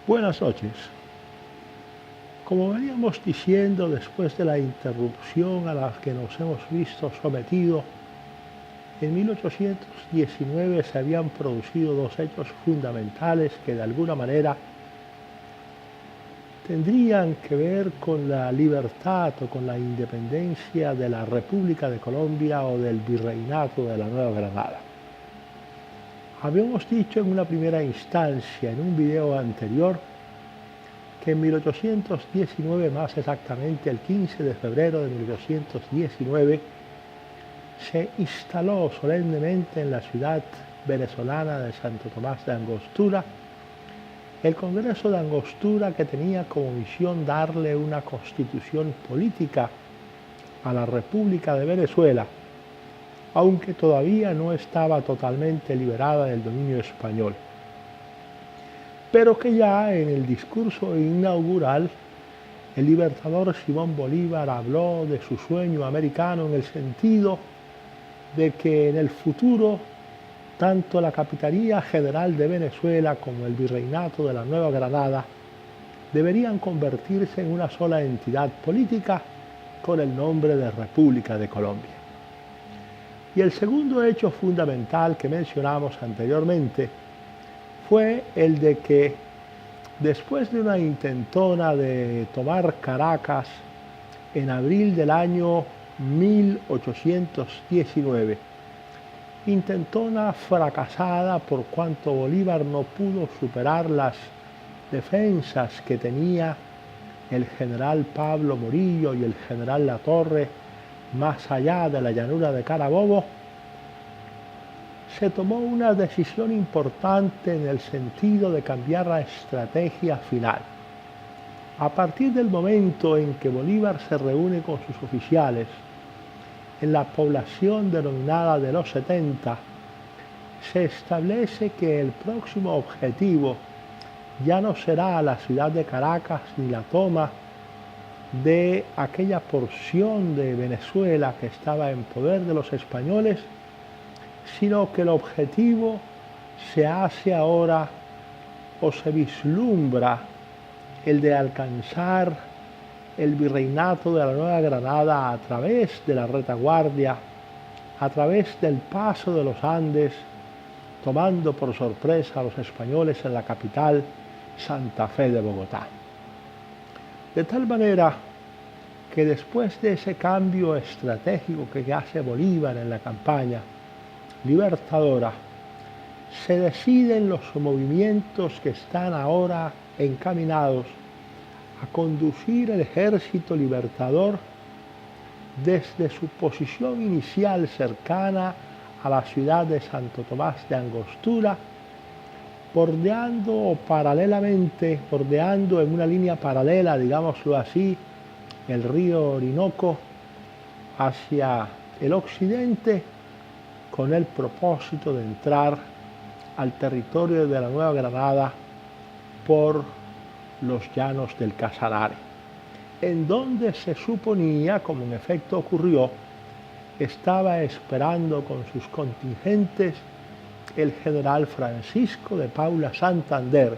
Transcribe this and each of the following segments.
Buenas noches. Como veníamos diciendo después de la interrupción a la que nos hemos visto sometidos, en 1819 se habían producido dos hechos fundamentales que de alguna manera tendrían que ver con la libertad o con la independencia de la República de Colombia o del Virreinato de la Nueva Granada. Habíamos dicho en una primera instancia, en un video anterior, que en 1819, más exactamente el 15 de febrero de 1819, se instaló solemnemente en la ciudad venezolana de Santo Tomás de Angostura el Congreso de Angostura, que tenía como misión darle una constitución política a la República de Venezuela, aunque todavía no estaba totalmente liberada del dominio español, pero que ya en el discurso inaugural el libertador Simón Bolívar habló de su sueño americano en el sentido de que en el futuro tanto la Capitanía General de Venezuela como el Virreinato de la Nueva Granada deberían convertirse en una sola entidad política con el nombre de República de Colombia. Y el segundo hecho fundamental que mencionamos anteriormente fue el de que después de una intentona de tomar Caracas en abril del año 1819, intentona fracasada por cuanto Bolívar no pudo superar las defensas que tenía el general Pablo Morillo y el general Latorre más allá de la llanura de Carabobo, se tomó una decisión importante en el sentido de cambiar la estrategia final. A partir del momento en que Bolívar se reúne con sus oficiales en la población denominada de los 70, se establece que el próximo objetivo ya no será la ciudad de Caracas ni la toma de aquella porción de Venezuela que estaba en poder de los españoles, sino que el objetivo se hace ahora o se vislumbra el de alcanzar el virreinato de la Nueva Granada a través de la retaguardia, a través del paso de los Andes, tomando por sorpresa a los españoles en la capital, Santa Fe de Bogotá. De tal manera que después de ese cambio estratégico que hace Bolívar en la campaña libertadora, se deciden los movimientos que están ahora encaminados a conducir el ejército libertador desde su posición inicial cercana a la ciudad de Santo Tomás de Angostura, bordeando en una línea paralela, digámoslo así, el río Orinoco hacia el occidente, con el propósito de entrar al territorio de la Nueva Granada por los llanos del Casanare, en donde se suponía, como en efecto ocurrió, estaba esperando con sus contingentes el general Francisco de Paula Santander,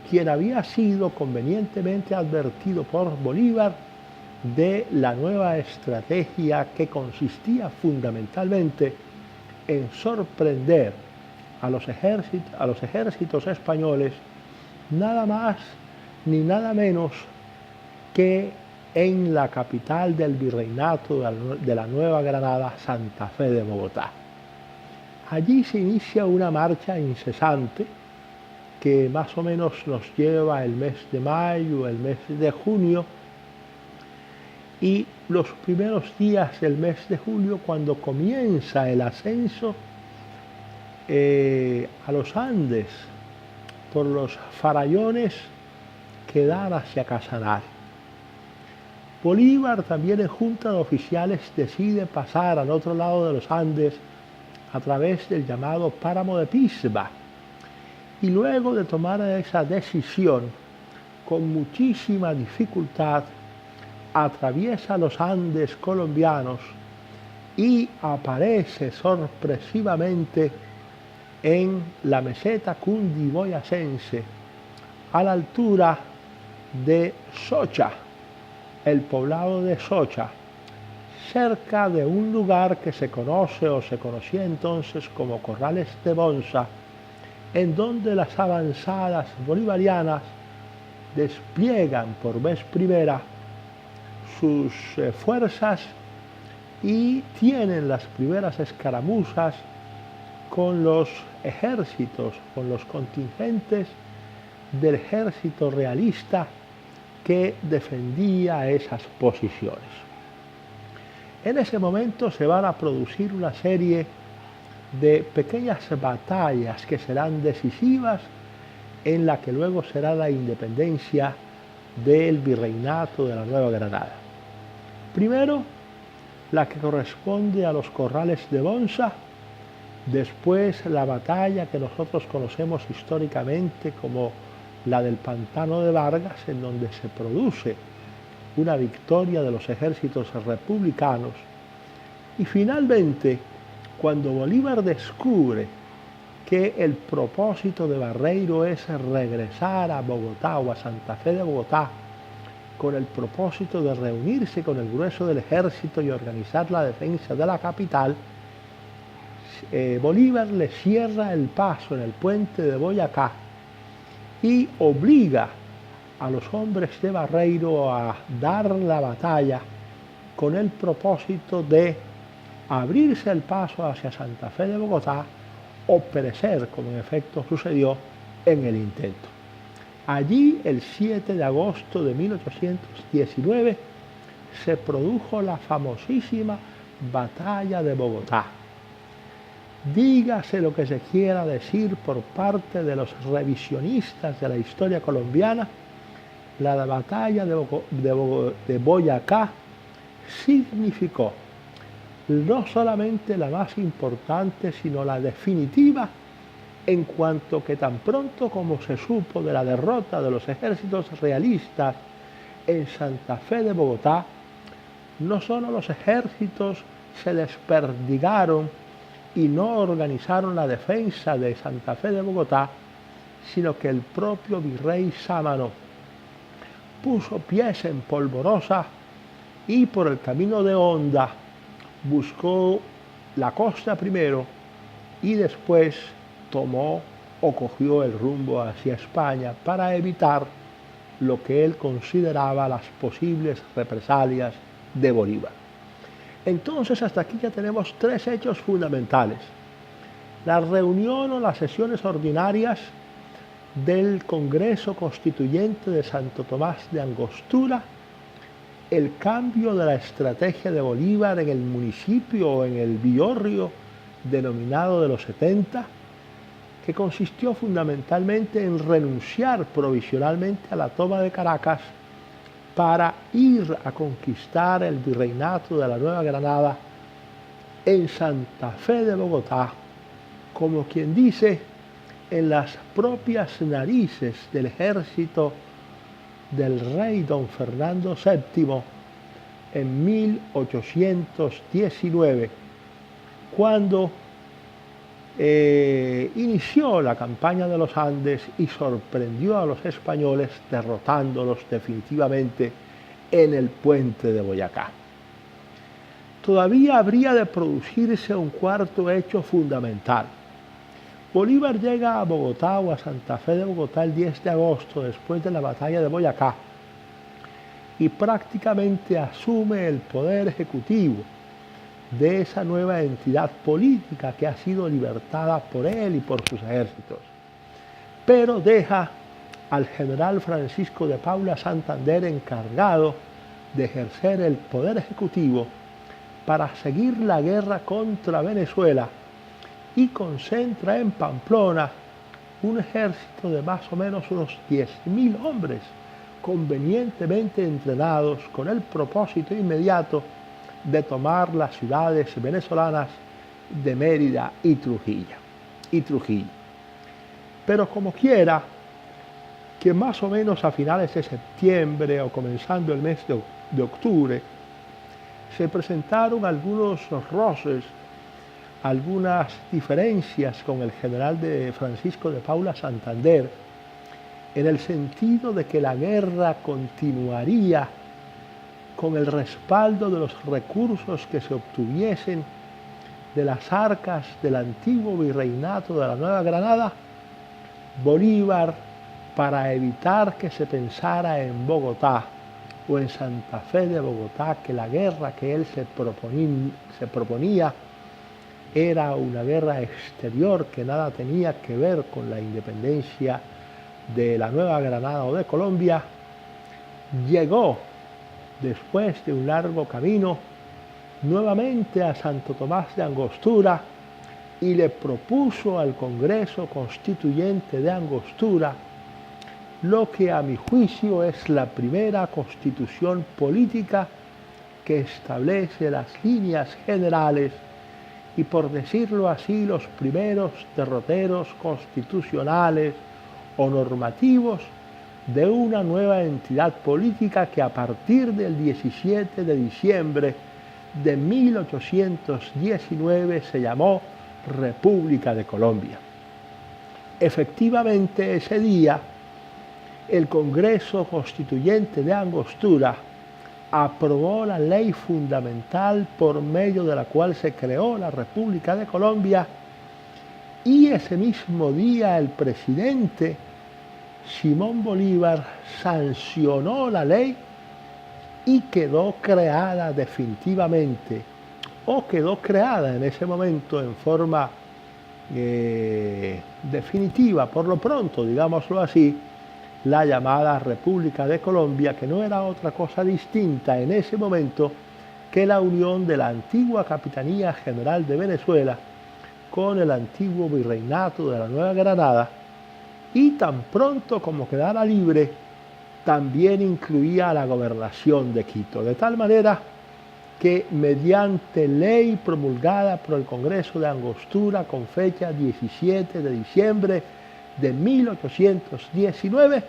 quien había sido convenientemente advertido por Bolívar de la nueva estrategia que consistía fundamentalmente en sorprender a los ejércitos españoles nada más ni nada menos que en la capital del virreinato de la Nueva Granada, Santa Fe de Bogotá. Allí se inicia una marcha incesante que más o menos nos lleva el mes de mayo, el mes de junio, y los primeros días del mes de julio, cuando comienza el ascenso a los Andes por los farallones que dan hacia Casanare. Bolívar, también en junta de oficiales, decide pasar al otro lado de los Andes a través del llamado Páramo de Pisba, y luego de tomar esa decisión con muchísima dificultad atraviesa los Andes colombianos y aparece sorpresivamente en la meseta cundiboyacense, a la altura de Socha, el poblado de Socha, cerca de un lugar que se conoce o se conocía entonces como Corrales de Bonza, en donde las avanzadas bolivarianas despliegan por vez primera sus fuerzas y tienen las primeras escaramuzas con los ejércitos, con los contingentes del ejército realista que defendía esas posiciones. En ese momento se van a producir una serie de pequeñas batallas que serán decisivas en la que luego será la independencia del virreinato de la Nueva Granada. Primero, la que corresponde a los Corrales de Bonza, después la batalla que nosotros conocemos históricamente como la del Pantano de Vargas, en donde se produce una victoria de los ejércitos republicanos, y finalmente, cuando Bolívar descubre que el propósito de Barreiro es regresar a Bogotá o a Santa Fe de Bogotá, con el propósito de reunirse con el grueso del ejército y organizar la defensa de la capital, Bolívar le cierra el paso en el puente de Boyacá y obliga a los hombres de Barreiro a dar la batalla con el propósito de abrirse el paso hacia Santa Fe de Bogotá o perecer, como en efecto sucedió en el intento. Allí, el 7 de agosto de 1819, se produjo la famosísima Batalla de Bogotá. Dígase lo que se quiera decir por parte de los revisionistas de la historia colombiana, la batalla de Boyacá significó no solamente la más importante, sino la definitiva, en cuanto que tan pronto como se supo de la derrota de los ejércitos realistas en Santa Fe de Bogotá, no solo los ejércitos se desperdigaron y no organizaron la defensa de Santa Fe de Bogotá, sino que el propio virrey Sámano puso pies en Polvorosa y por el camino de Honda buscó la costa primero y después tomó o cogió el rumbo hacia España para evitar lo que él consideraba las posibles represalias de Bolívar. Entonces, hasta aquí ya tenemos tres hechos fundamentales: la reunión o las sesiones ordinarias del Congreso Constituyente de Santo Tomás de Angostura, el cambio de la estrategia de Bolívar en el municipio o en el villorrio denominado de los 70, que consistió fundamentalmente en renunciar provisionalmente a la toma de Caracas para ir a conquistar el virreinato de la Nueva Granada en Santa Fe de Bogotá, como quien dice, en las propias narices del ejército del rey don Fernando VII en 1819, cuando inició la campaña de los Andes y sorprendió a los españoles derrotándolos definitivamente en el puente de Boyacá. Todavía habría de producirse un cuarto hecho fundamental. Bolívar llega a Bogotá o a Santa Fe de Bogotá el 10 de agosto después de la batalla de Boyacá y prácticamente asume el poder ejecutivo de esa nueva entidad política que ha sido libertada por él y por sus ejércitos. Pero deja al general Francisco de Paula Santander encargado de ejercer el poder ejecutivo para seguir la guerra contra Venezuela y concentra en Pamplona un ejército de más o menos unos 10.000 hombres convenientemente entrenados con el propósito inmediato de tomar las ciudades venezolanas de Mérida y Trujillo. Pero como quiera, que más o menos a finales de septiembre o comenzando el mes de octubre, se presentaron algunos roces, algunas diferencias con el general de Francisco de Paula Santander, en el sentido de que la guerra continuaría con el respaldo de los recursos que se obtuviesen de las arcas del antiguo virreinato de la Nueva Granada, Bolívar, para evitar que se pensara en Bogotá o en Santa Fe de Bogotá que la guerra que él se proponía era una guerra exterior que nada tenía que ver con la independencia de la Nueva Granada o de Colombia, llegó, después de un largo camino, nuevamente a Santo Tomás de Angostura y le propuso al Congreso Constituyente de Angostura lo que a mi juicio es la primera constitución política que establece las líneas generales y, por decirlo así, los primeros derroteros constitucionales o normativos de una nueva entidad política que a partir del 17 de diciembre de 1819 se llamó República de Colombia. Efectivamente, ese día, el Congreso Constituyente de Angostura aprobó la ley fundamental por medio de la cual se creó la República de Colombia, y ese mismo día el presidente Simón Bolívar sancionó la ley y quedó creada definitivamente, o quedó creada en ese momento en forma definitiva, por lo pronto, digámoslo así, la llamada República de Colombia, que no era otra cosa distinta en ese momento que la unión de la antigua Capitanía General de Venezuela con el antiguo Virreinato de la Nueva Granada, y tan pronto como quedara libre, también incluía la gobernación de Quito, de tal manera que mediante ley promulgada por el Congreso de Angostura con fecha 17 de diciembre de 1819,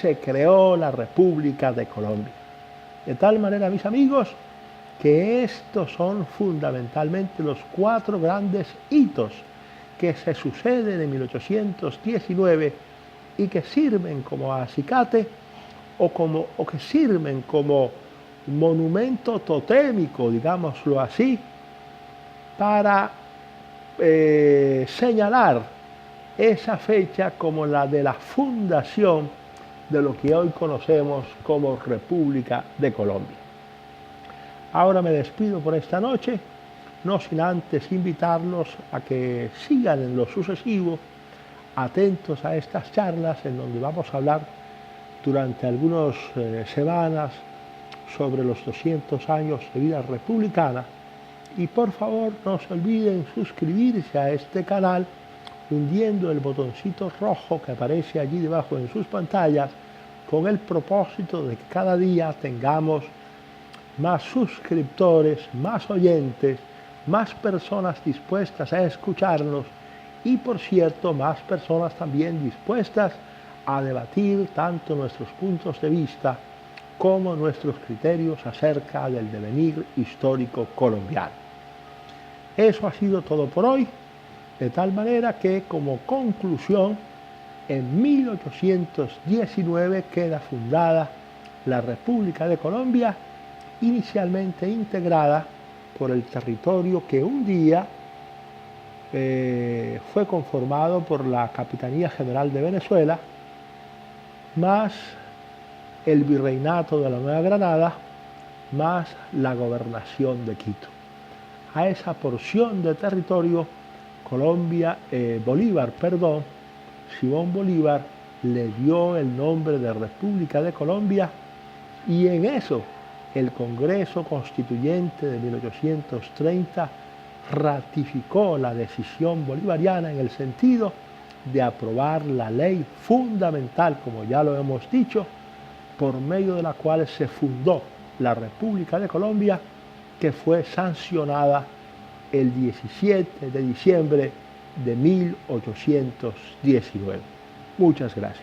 se creó la República de Colombia. De tal manera, mis amigos, que estos son fundamentalmente los 4 grandes hitos que se suceden en 1819 y que sirven como acicate o que sirven como monumento totémico, digámoslo así, para señalar esa fecha como la de la fundación de lo que hoy conocemos como República de Colombia. Ahora me despido por esta noche, no sin antes invitarlos a que sigan en lo sucesivo atentos a estas charlas en donde vamos a hablar durante algunas semanas sobre los 200 años de vida republicana, y por favor no se olviden suscribirse a este canal hundiendo el botoncito rojo que aparece allí debajo en sus pantallas, con el propósito de que cada día tengamos más suscriptores, más oyentes, más personas dispuestas a escucharnos y, por cierto, más personas también dispuestas a debatir tanto nuestros puntos de vista como nuestros criterios acerca del devenir histórico colombiano. Eso ha sido todo por hoy, de tal manera que, como conclusión, en 1819 queda fundada la República de Colombia, inicialmente integrada por el territorio que un día fue conformado por la Capitanía General de Venezuela, más el Virreinato de la Nueva Granada, más la Gobernación de Quito. A esa porción de territorio Simón Bolívar le dio el nombre de República de Colombia, y en eso el Congreso Constituyente de 1830 ratificó la decisión bolivariana en el sentido de aprobar la ley fundamental, como ya lo hemos dicho, por medio de la cual se fundó la República de Colombia, que fue sancionada el 17 de diciembre de 1819. Muchas gracias.